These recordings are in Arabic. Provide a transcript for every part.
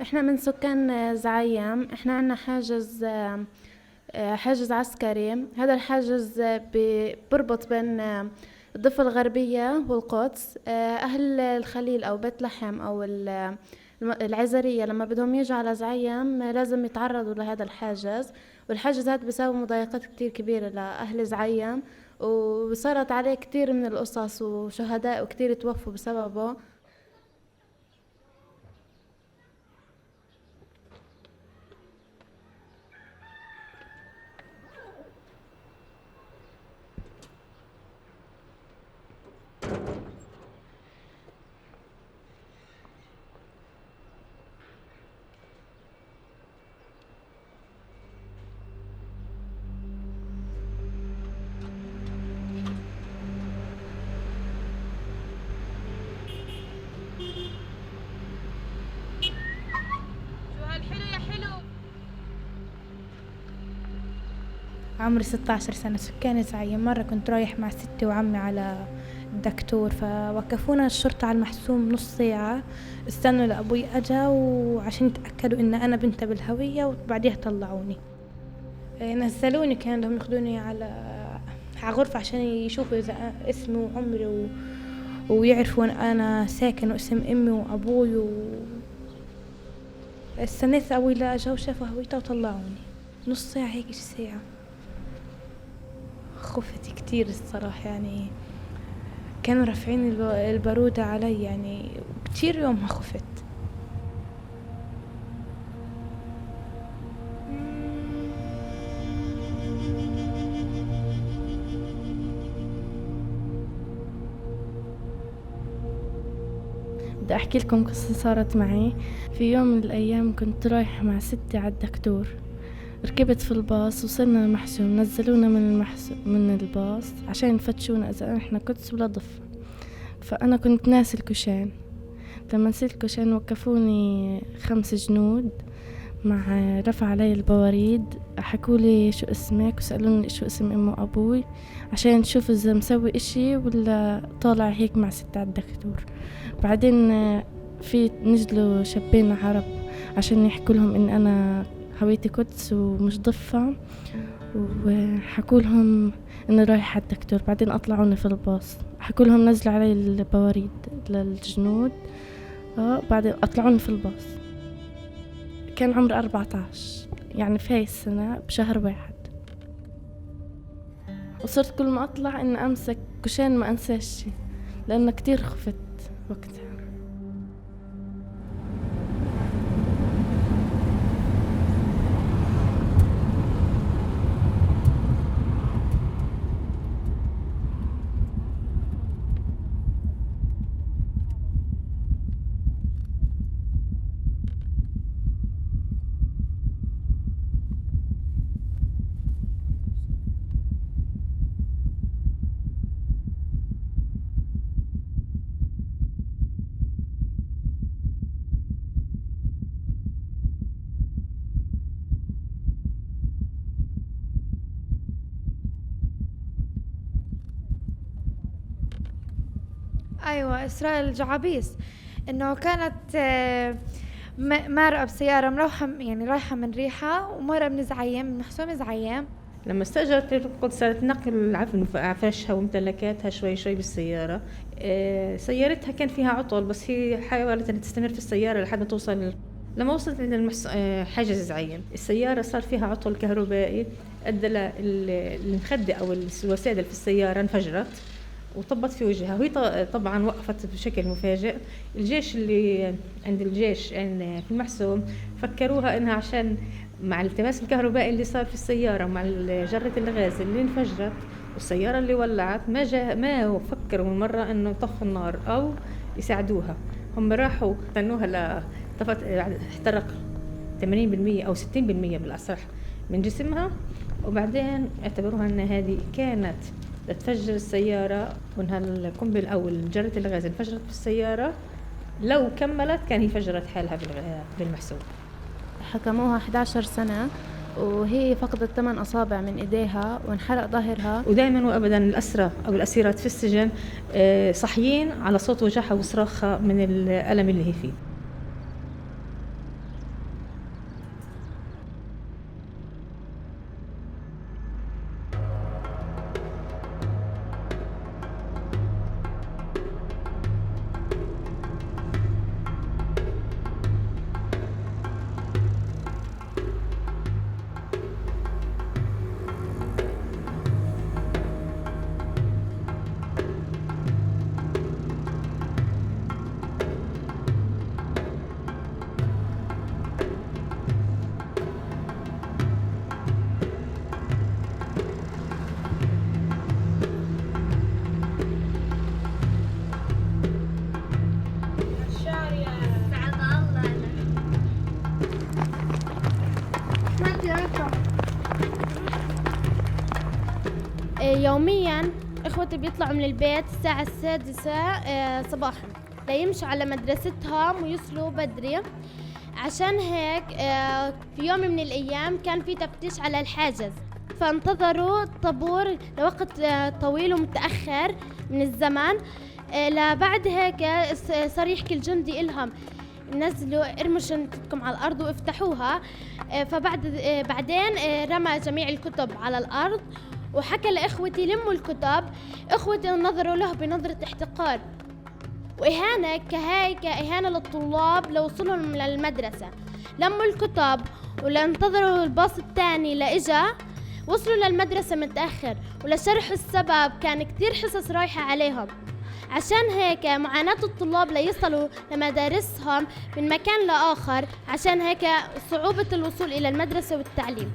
احنا من سكان زعيم. احنا عنا حاجز عسكري. هذا الحاجز بربط بين الضفة الغربية والقدس. أهل الخليل أو بيت لحم أو العزرية لما بدهم يجوا على زعيم لازم يتعرضوا لهذا الحاجز، والحاجز هذا بيساوي مضايقات كتير كبيرة لأهل زعيم، وصارت عليه كتير من القصص وشهداء وكتير توفوا بسببه. شو هالحلو يا حلو. عمري 16 سنة، سكاني زعيم. مرة كنت رايح مع ستي وعمي على الدكتور، فوقفونا الشرطة على المحسوم نص ساعة، استنوا لأبوي أجا وعشان يتأكدوا إن أنا بنت بالهوية، وبعديها طلعوني. نزلوني، كانوا بدهم ياخدوني على غرفة عشان يشوفوا إذا اسمي وعمري ويعرفوا أنا ساكن واسم أمي وأبوي استنيت أبوي لا أجا وشافوا هويته وطلعوني. نص ساعة هيك، ساعة. خفت كتير الصراحة، يعني كانوا رافعين البارودة علي، يعني كتير يومها خفت. بدي أحكي لكم قصة صارت معي. في يوم من الأيام كنت رايحة مع ستي على الدكتور، ركبت في الباص، وصلنا المحسوم، نزلونا من الباص عشان يفتشونا إذا إحنا قدس ولا ضفة. فأنا كنت ناسي الكشان. لما نسيت الكشان وقفوني 5 جنود مع رفع علي البواريد، حكولي شو اسمك وسألوني شو اسم أمي وأبوي عشان نشوف إذا مسوي إشي ولا طالع هيك مع ستة على الدكتور. بعدين في نزلوا شابين عرب عشان يحكوا لهم إن أنا هويتي قدس ومش ضفة، وحكوا لهم إني رايحة على الدكتور. بعدين أطلعوني في الباص، حكوا لهم نزلوا علي البواريد للجنود. بعدين أطلعوني في الباص. كان عمري 14، يعني في هاي السنة بشهر 1. وصرت كل ما أطلع إن أمسك كشان ما أنساش شي، لأنه كتير خفت وقتها. أيوة، إسراء الجعابيس. إنه كانت مارقة بسيارة مروحة، يعني رايحة من ريحة، ومرة من زعيم، من محسوم زعيم. لما استأجرت القدس صارت تنقل عفشها وممتلكاتها شوي شوي بالسيارة. سيارتها كان فيها عطل، بس هي حاولت أن تستمر في السيارة لحد ما توصل. لما وصلت عند حاجز زعيم، السيارة صار فيها عطل كهربائي أدى المخدة أو الوسادة في السيارة انفجرت وطبت في وجهها، وهي طبعا وقفت بشكل مفاجئ. الجيش اللي عند الجيش في المحسوم فكروها انها عشان مع التماس الكهربائي اللي صار في السيارة مع جرة الغاز اللي انفجرت والسيارة اللي ولعت، ما فكروا من مرة انه يطفوا النار او يساعدوها. هم راحوا استنوها احترق 80% او 60% بالاصح من جسمها، وبعدين اعتبروها ان هذه كانت تفجر السيارة، وانها القنبلة او جرة الغاز انفجرت في السيارة. لو كملت كان هي فجرت حالها بالمحسوب. حكموها 11 سنة، وهي فقدت 8 أصابع من إيديها وانحرق ظهرها. ودائما وابدا الاسرى او الاسيرات في السجن صحيين على صوت وجعها وصراخها من الالم اللي هي فيه. يوميا إخوتي بيطلعوا من البيت الساعة 6 صباحا ليمشوا على مدرستهم ويوصلوا بدري. عشان هيك في يوم من الأيام كان في تفتيش على الحاجز، فانتظروا الطابور لوقت طويل ومتأخر من الزمان. لبعد هيك صار يحكي الجندي إلهم نزلوا ارموا شنطتكم على الأرض وافتحوها. بعدين رمى جميع الكتب على الأرض وحكى لإخوتي لموا الكتب. إخوتي نظروا له بنظرة احتقار وإهانة، كإهانة للطلاب لوصولهم للمدرسة. لموا الكتب ولانتظروا الباص الثاني لإجا. وصلوا للمدرسة متأخر ولشرح السبب كان كتير حصص رايحة عليهم. عشان هيك معاناة الطلاب ليصلوا لمدارسهم من مكان لآخر، عشان هيك صعوبة الوصول إلى المدرسة والتعليم.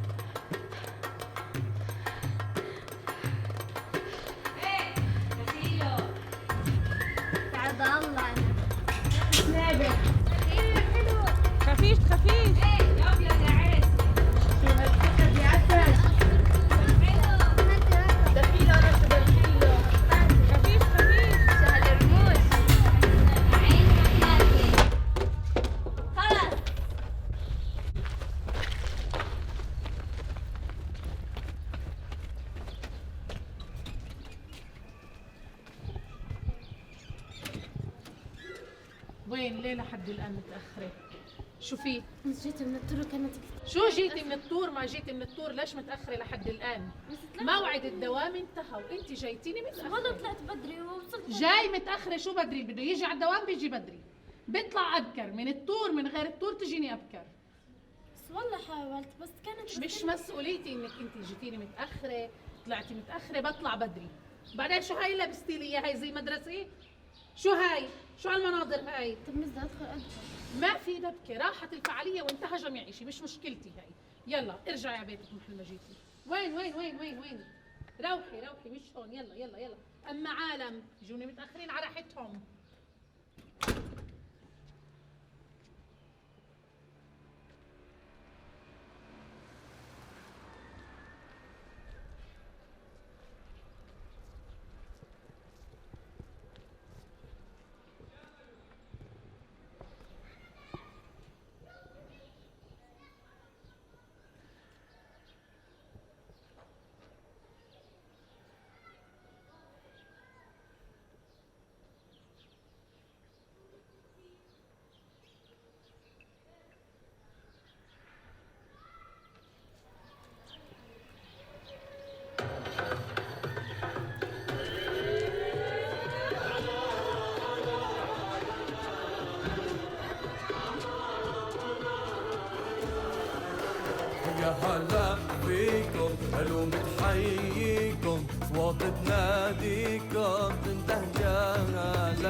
خفيف خفيف. وين ليه لحد الآن متأخرة؟ شو في؟ جيت من الطرق كانت شو جيتي من الطور؟ ما جيتي من الطور ليش متأخرة لحد الآن؟ موعد الدوام انتهى وانت جايتيني متأخرة. والله طلعت بدري ووصلت جاي متأخرة شو بدري؟ بده يجي على الدوام بيجي بدري. بيطلع أبكر من الطور، من غير الطور تجيني أبكر. بس والله حاولت بس كانت مش مسؤوليتي انك انت جيتيني متأخرة، طلعتي متأخرة بطلع بدري. بعدين شو هاي لبستي لي اياها؟ هاي زي مدرسة؟ شو هاي؟ شو هالمناظر هاي؟ طب مش بدي ادخل ما في دبكة، راحت الفعالية وانتهى جميع شيء، مش مشكلتي هاي. يلا ارجعي على بيتك مثل ما جيتي. وين؟ روحي مش هون. يلا. أما عالم جوني متأخرين على راحتهم. يا هلا فيكم، حلو متحييكم، صوت تناديكم تنده جالا